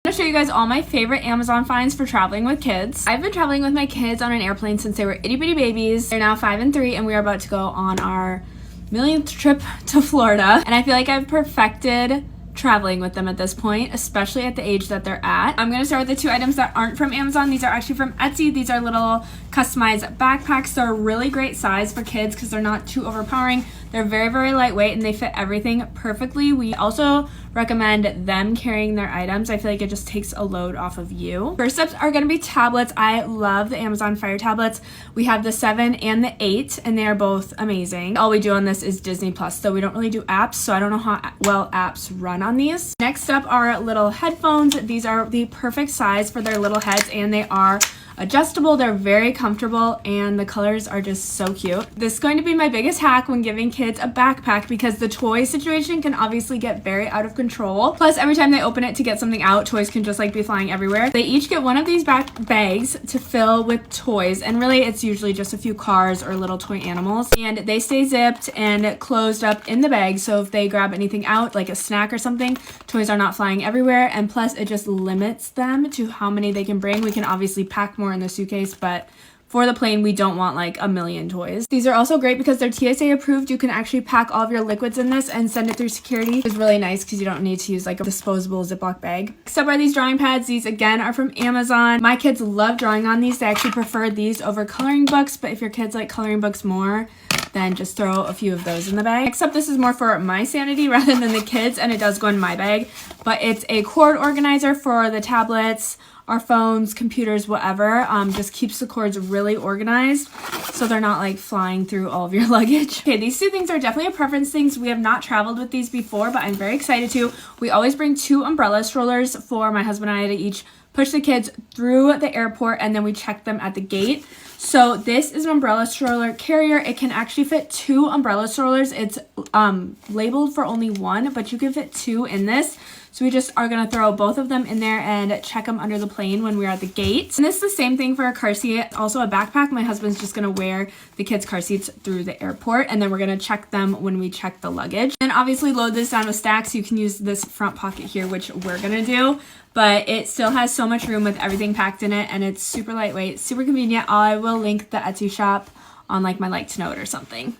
I'm going to show you guys all my favorite Amazon finds for traveling with kids. I've been traveling with my kids on an airplane since they were itty bitty babies. They're now 5 and 3 and we are about to go on our millionth trip to Florida. And I feel like I've perfected traveling with them at this point, especially at the age that they're at. I'm going to start with the two items that aren't from Amazon. These are actually from Etsy. These are little customized backpacks. They're a really great size for kids because they're not too overpowering. They're very, very lightweight and they fit everything perfectly. We also recommend them carrying their items. I feel like it just takes a load off of you. First up are going to be tablets. I love the Amazon Fire tablets. We have the 7 and the 8 and they are both amazing. All we do on this is Disney Plus, so we don't really do apps, so I don't know how well apps run on these. Next up are little headphones. These are the perfect size for their little heads and they are adjustable. They're very comfortable and the colors are just so cute. This is going to be my biggest hack when giving kids a backpack because the toy situation can obviously get very out of control. Plus, every time they open it to get something out, toys can just like be flying everywhere. They each get one of these bags to fill with toys, and really it's usually just a few cars or little toy animals, and they stay zipped and closed up in the bag, so if they grab anything out like a snack or something, toys are not flying everywhere. And plus it just limits them to how many they can bring. We can obviously pack more in the suitcase, but for the plane we don't want like a million toys. These are also great because they're TSA approved. You can actually pack all of your liquids in this and send it through security. It's really nice because you don't need to use like a disposable Ziploc bag. Next up are these drawing pads. These again are from Amazon. My kids love drawing on these. They actually prefer these over coloring books, but if your kids like coloring books more, then just throw a few of those in the bag. Next up, this is more for my sanity rather than the kids, and it does go in my bag, but it's a cord organizer for the tablets, our phones, computers, whatever. Just keeps the cords really organized so they're not like flying through all of your luggage. Okay, these two things are definitely a preference things. We have not traveled with these before, but I'm very excited to. We always bring 2 umbrella strollers for my husband and I to each push the kids through the airport, and then we check them at the gate. So this is an umbrella stroller carrier. It can actually fit 2 umbrella strollers. It's labeled for only 1, but you can fit 2 in this. So we just are going to throw both of them in there and check them under the plane when we're at the gate. And this is the same thing for a car seat. Also a backpack. My husband's just going to wear the kids' car seats through the airport, and then we're going to check them when we check the luggage. And obviously load this down with stacks. You can use this front pocket here, which we're going to do. But it still has so much room with everything packed in it, and it's super lightweight, super convenient. I will link the Etsy shop on like my like to know it or something.